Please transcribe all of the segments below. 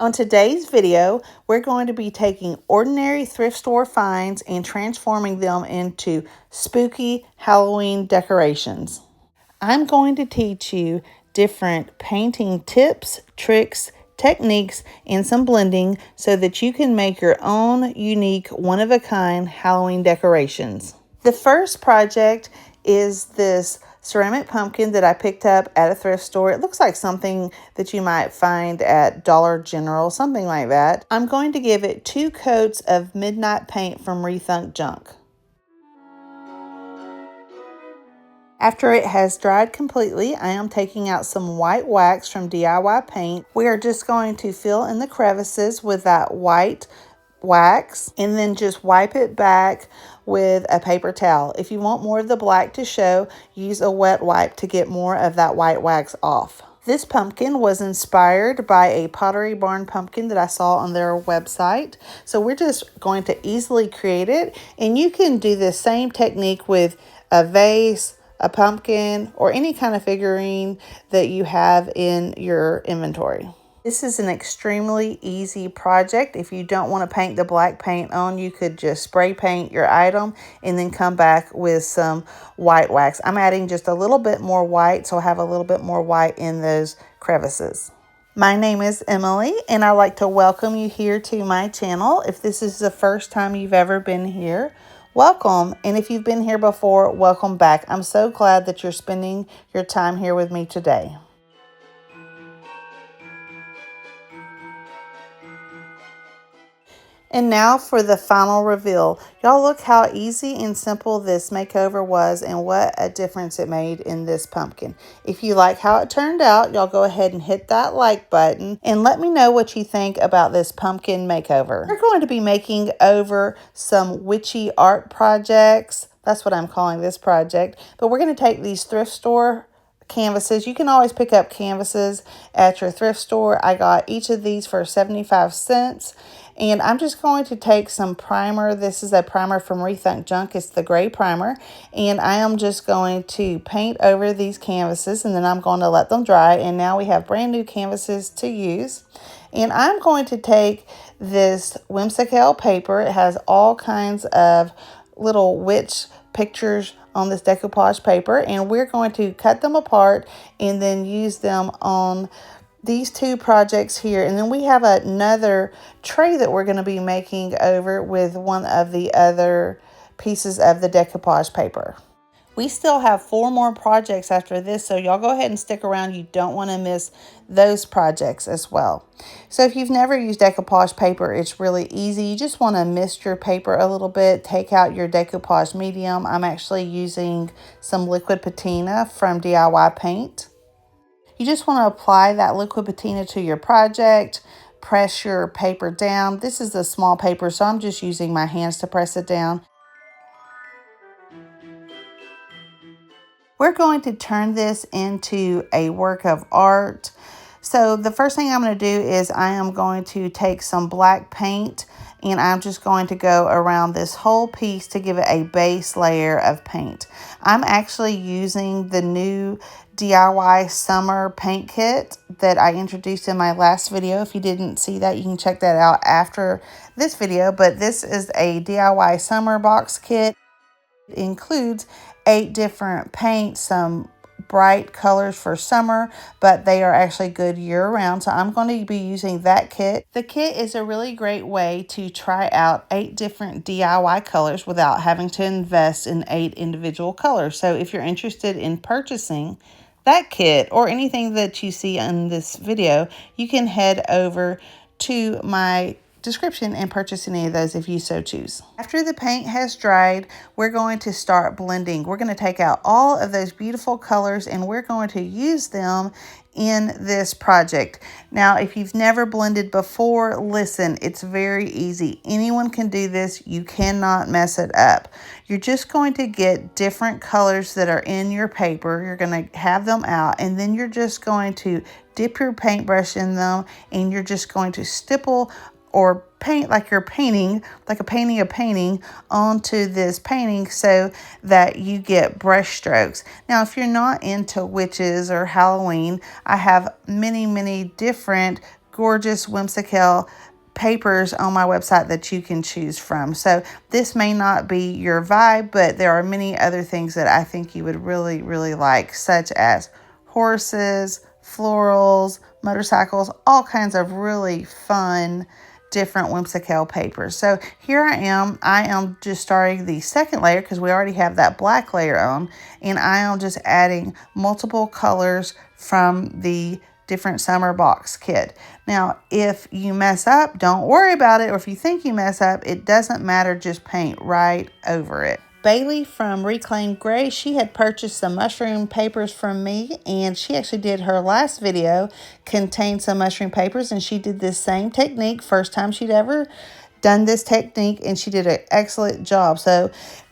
On today's video, we're going to be taking ordinary thrift store finds and transforming them into spooky Halloween decorations. I'm going to teach you different painting tips, tricks, techniques, and some blending so that you can make your own unique, one-of-a-kind Halloween decorations. The first project is this ceramic pumpkin that I picked up at a thrift store. It looks like something that you might find at Dollar General, something like that. I'm going to give it 2 coats of midnight paint from Rethunk junk. After it has dried completely, I am taking out some white wax from DIY Paint. We are just going to fill in the crevices with that white wax and then just wipe it back with a paper towel. If you want more of the black to show, use a wet wipe to get more of that white wax off. This pumpkin was inspired by a Pottery Barn pumpkin that I saw on their website. So we're just going to easily create it. And you can do the same technique with a vase, a pumpkin, or any kind of figurine that you have in your inventory. This is an extremely easy project. If you don't want to paint the black paint on, you could just spray paint your item and then come back with some white wax. I'm adding just a little bit more white, so I have a little bit more white in those crevices. My name is Emily, and I'd like to welcome you here to my channel. If this is the first time you've ever been here, welcome. And if you've been here before, welcome back. I'm so glad that you're spending your time here with me today. And now for the final reveal. Y'all look how easy and simple this makeover was and what a difference it made in this pumpkin. If you like how it turned out, y'all go ahead and hit that like button and let me know what you think about this pumpkin makeover. We're going to be making over some witchy art projects. That's what I'm calling this project. But we're going to take these thrift store canvases. You can always pick up canvases at your thrift store. I got each of these for 75 cents. And I'm just going to take some primer. This is a primer from Rethunk Junk. It's the gray primer. And I am just going to paint over these canvases and then I'm going to let them dry. And now we have brand new canvases to use. And I'm going to take this Whimsical paper. It has all kinds of little witch pictures on this decoupage paper. And we're going to cut them apart and then use them on these 2 projects here. And then we have another tray that we're going to be making over with one of the other pieces of the decoupage paper. We still have 4 more projects after this, so y'all go ahead and stick around. You don't want to miss those projects as well. So if you've never used decoupage paper, it's really easy. You just want to mist your paper a little bit. Take out your decoupage medium. I'm actually using some liquid patina from DIY Paint. You just want to apply that liquid patina to your project. Press your paper down. This is a small paper, so I'm just using my hands to press it down. We're going to turn this into a work of art. So the first thing I'm going to do is I am going to take some black paint and I'm just going to go around this whole piece to give it a base layer of paint. I'm actually using the new DIY summer paint kit that I introduced in my last video. If you didn't see that, you can check that out after this video. But this is a DIY summer box kit. It includes 8 different paints, some bright colors for summer, but they are actually good year-round. So I'm going to be using that kit. The kit is a really great way to try out 8 different DIY colors without having to invest in 8 individual colors. So if you're interested in purchasing that kit or anything that you see in this video, you can head over to my description and purchase any of those if you so choose. After the paint has dried, we're going to start blending. We're going to take out all of those beautiful colors and we're going to use them in this project. Now, if you've never blended before, listen, it's very easy. Anyone can do this. You cannot mess it up. You're just going to get different colors that are in your paper. You're going to have them out and then you're just going to dip your paintbrush in them and you're just going to stipple or paint like you're painting, like a painting onto this painting so that you get brush strokes. Now, if you're not into witches or Halloween, I have many different gorgeous Whimsical papers on my website that you can choose from. So this may not be your vibe, but there are many other things that I think you would really, really like, such as horses, florals, motorcycles, all kinds of really fun different Whimsical papers. So here I am just starting the second layer because we already have that black layer on, and I am just adding multiple colors from the different summer box kit. Now, if you mess up, don't worry about it, or if you think you mess up, it doesn't matter, just paint right over it. Bailey from Reclaimed Gray, she had purchased some mushroom papers from me, and she actually did her last video contained some mushroom papers, and she did this same technique, first time she'd ever done this technique, and she did an excellent job. So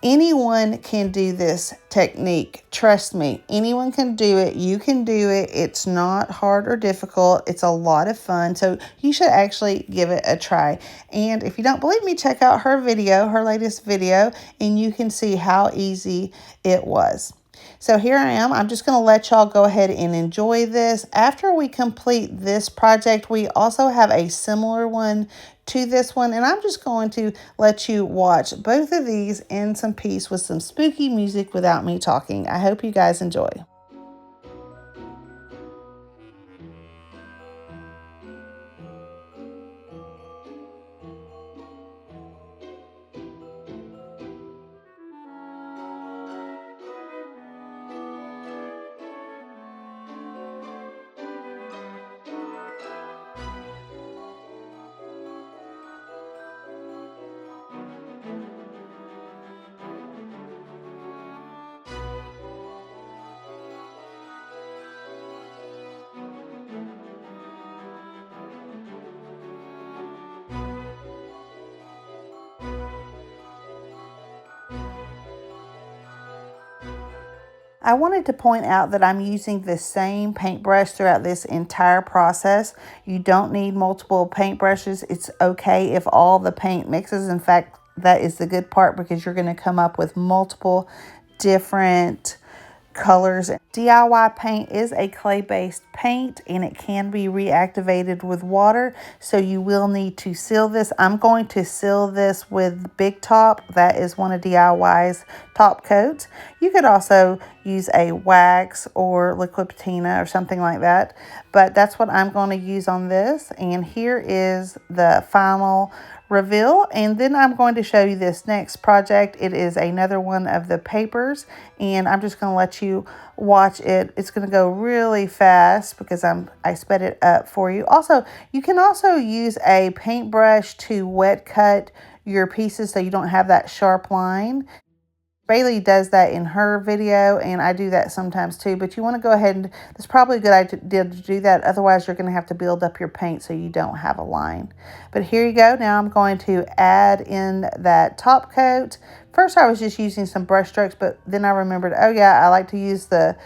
anyone can do this technique. Trust me, anyone can do it. You can do it. It's not hard or difficult. It's a lot of fun. So you should actually give it a try. And if you don't believe me, check out her video, her latest video, and you can see how easy it was. So here I am. I'm just going to let y'all go ahead and enjoy this. After we complete this project, we also have a similar one to this one, and I'm just going to let you watch both of these in some peace with some spooky music without me talking. I hope you guys enjoy. I wanted to point out that I'm using the same paintbrush throughout this entire process. You don't need multiple paintbrushes. It's okay if all the paint mixes. In fact, that is the good part because you're going to come up with multiple different colors. DIY paint is a clay-based paint, and it can be reactivated with water, so you will need to seal this. I'm going to seal this with Big Top. That is one of DIY's top coats. You could also use a wax or liquid patina or something like that, but that's what I'm going to use on this. And here is the final reveal, and then I'm going to show you this next project. It is another one of the papers, and I'm just going to let you watch it. It's going to go really fast because I sped it up for you. Also, you can also use a paintbrush to wet cut your pieces so you don't have that sharp line. Bailey does that in her video, and I do that sometimes too, but you want to go ahead and it's probably a good idea to do that. Otherwise, you're going to have to build up your paint so you don't have a line. But here you go. Now I'm going to add in that top coat. First, I was just using some brush strokes, but then I remembered, oh yeah, I like to use the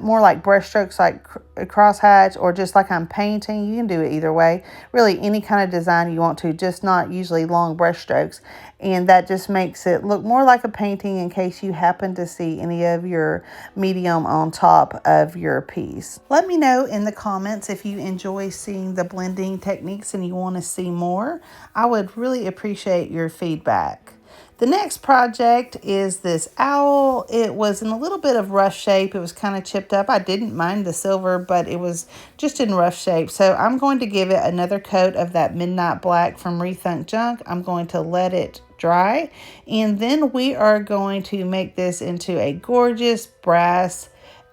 more like brush strokes, like crosshatch, or just like I'm painting. You can do it either way. Really, any kind of design you want to, just not usually long brush strokes. And that just makes it look more like a painting in case you happen to see any of your medium on top of your piece. Let me know in the comments if you enjoy seeing the blending techniques and you want to see more. I would really appreciate your feedback. The next project is this owl. It was in a little bit of rough shape. It was kind of chipped up. I didn't mind the silver, but it was just in rough shape. So I'm going to give it another coat of that midnight black from Rethunk Junk. I'm going to let it dry, and then we are going to make this into a gorgeous brass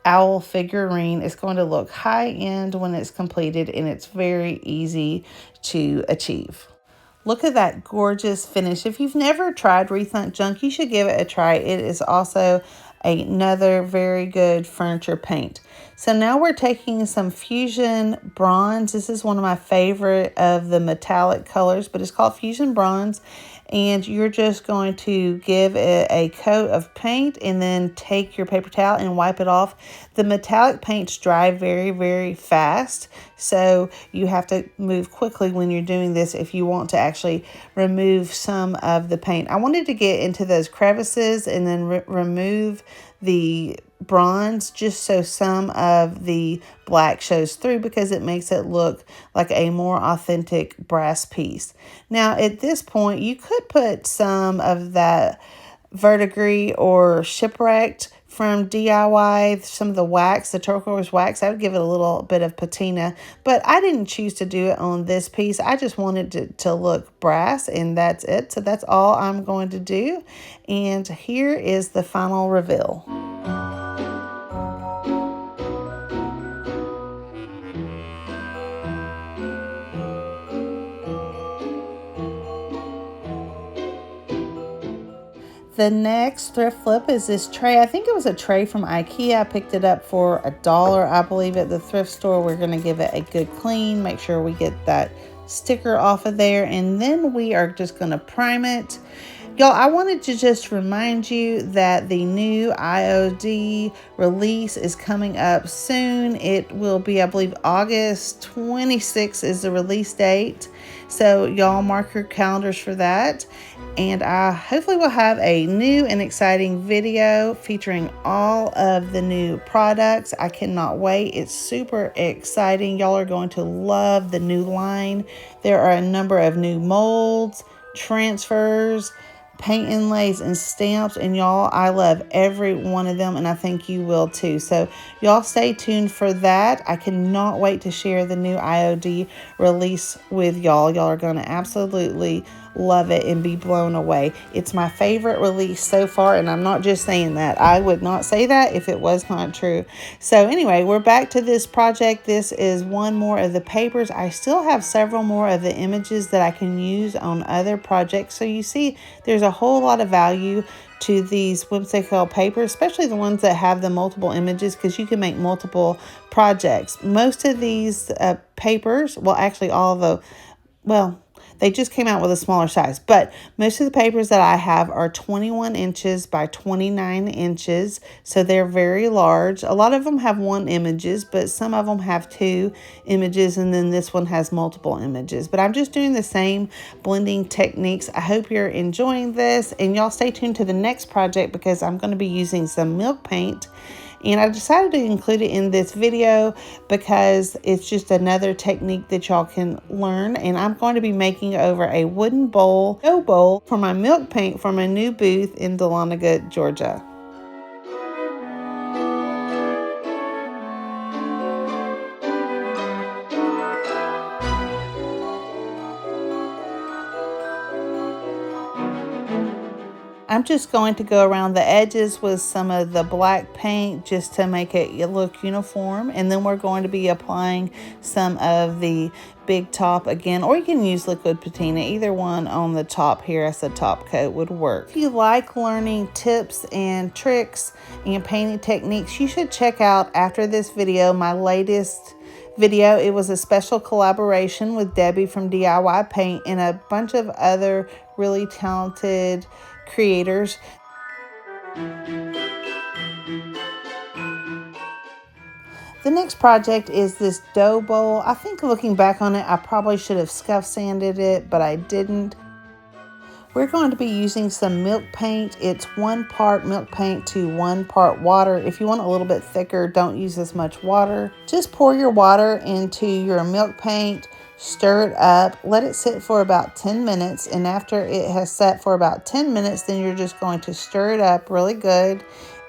owl figurine. It's going to look high end when it's completed, and it's very easy to achieve. Look at that gorgeous finish. If you've never tried Rethunk Junk, you should give it a try. It is also another very good furniture paint. So now we're taking some Fusion Bronze. This is one of my favorite of the metallic colors, but it's called Fusion Bronze. And you're just going to give it a coat of paint and then take your paper towel and wipe it off. The metallic paints dry very, very fast, so you have to move quickly when you're doing this if you want to actually remove some of the paint. I wanted to get into those crevices and then remove the bronze just so some of the black shows through, because it makes it look like a more authentic brass piece. Now at this point you could put some of that verdigris or shipwrecked from DIY, some of the wax, the turquoise wax. I would give it a little bit of patina, but I didn't choose to do it on this piece. I just wanted it to look brass, and that's it. So that's all I'm going to do. And here is the final reveal. The next thrift flip is this tray. I think it was a tray from IKEA. I picked it up for $1, I believe, at the thrift store. We're going to give it a good clean, make sure we get that sticker off of there, and then we are just going to prime it. Y'all, I wanted to just remind you that the new IOD release is coming up soon. It will be, I believe, August 26th is the release date. So y'all mark your calendars for that. And I hopefully will have a new and exciting video featuring all of the new products. I cannot wait. It's super exciting. Y'all are going to love the new line. There are a number of new molds, transfers, paint inlays, and stamps, and y'all, I love every one of them, and I think you will too. So y'all stay tuned for that. I cannot wait to share the new IOD release with y'all. Y'all are going to absolutely love it and be blown away. It's my favorite release so far, and I'm not just saying that. I would not say that if it was not true. So anyway, we're back to this project. This is one more of the papers. I still have several more of the images that I can use on other projects. So you see, there's a whole lot of value to these Whimsical papers, especially the ones that have the multiple images, because you can make multiple projects. Most of these papers, well, actually all of the, well, they just came out with a smaller size, but most of the papers that I have are 21 inches by 29 inches, so they're very large. A lot of them have one images, but some of them have two images, and then this one has multiple images. But I'm just doing the same blending techniques. I hope you're enjoying this, and y'all stay tuned to the next project because I'm going to be using some milk paint. And I decided to include it in this video because it's just another technique that y'all can learn. And I'm going to be making over a wooden bowl, dough bowl, for my milk paint for my new booth in Dahlonega, Georgia. I'm just going to go around the edges with some of the black paint just to make it look uniform. And then we're going to be applying some of the big top again, or you can use liquid patina. Either one on the top here as a top coat would work. If you like learning tips and tricks and painting techniques, you should check out, after this video, my latest video. It was a special collaboration with Debbie from DIY Paint and a bunch of other really talented creators. The next project is this dough bowl. I think looking back on it, I probably should have scuff sanded it, but I didn't. We're going to be using some milk paint. It's 1 part milk paint to 1 part water. If you want a little bit thicker, don't use as much water. Just pour your water into your milk paint, stir it up, let it sit for about 10 minutes. And after it has sat for about 10 minutes, then you're just going to stir it up really good.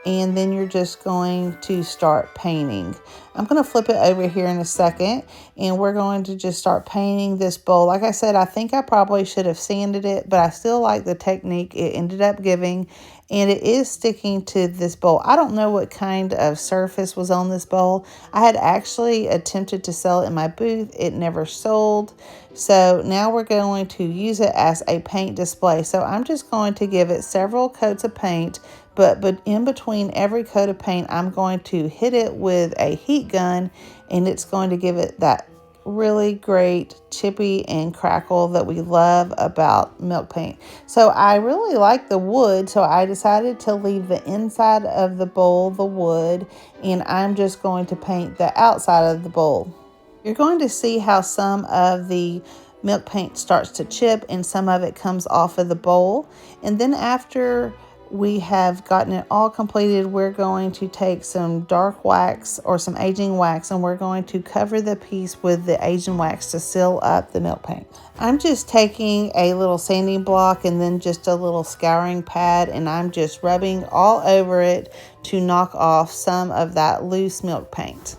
And then you're just going to start painting. I'm going to flip it over here in a second, and we're going to just start painting this bowl. Like I said, I think I probably should have sanded it, but I still like the technique it ended up giving, and it is sticking to this bowl. I don't know what kind of surface was on this bowl. I had actually attempted to sell it in my booth. It never sold. So now we're going to use it as a paint display. So I'm just going to give it several coats of paint, but in between every coat of paint, I'm going to hit it with a heat gun, and it's going to give it that really great chippy and crackle that we love about milk paint. So I really like the wood, so I decided to leave the inside of the bowl the wood, and I'm just going to paint the outside of the bowl. You're going to see how some of the milk paint starts to chip and some of it comes off of the bowl. And then after we have gotten it all completed, we're going to take some dark wax or some aging wax, and we're going to cover the piece with the aging wax to seal up the milk paint. I'm just taking a little sanding block and then just a little scouring pad, and I'm just rubbing all over it to knock off some of that loose milk paint.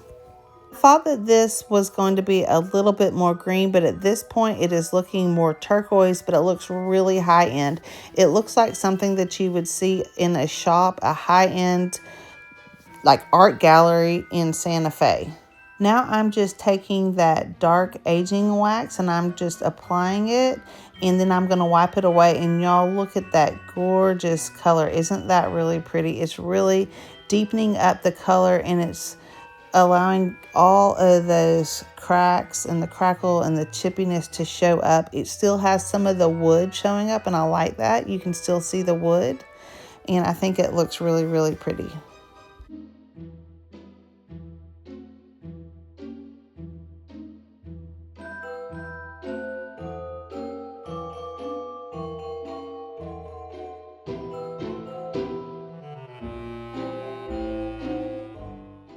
I thought that this was going to be a little bit more green, but at this point it is looking more turquoise, but it looks really high end. It looks like something that you would see in a shop, a high end like art gallery in Santa Fe. Now I'm just taking that dark aging wax and I'm just applying it, and then I'm going to wipe it away, and y'all look at that gorgeous color. Isn't that really pretty? It's really deepening up the color, and it's allowing all of those cracks and the crackle and the chippiness to show up. It still has some of the wood showing up, and I like that. You can still see the wood, and I think it looks really, really pretty.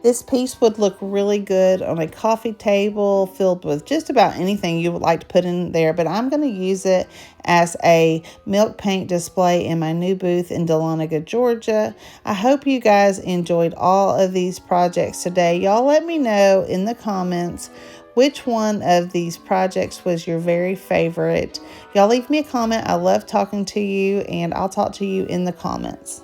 This piece would look really good on a coffee table filled with just about anything you would like to put in there, but I'm going to use it as a milk paint display in my new booth in Dahlonega, Georgia. I hope you guys enjoyed all of these projects today. Y'all let me know in the comments which one of these projects was your very favorite. Y'all leave me a comment. I love talking to you, and I'll talk to you in the comments.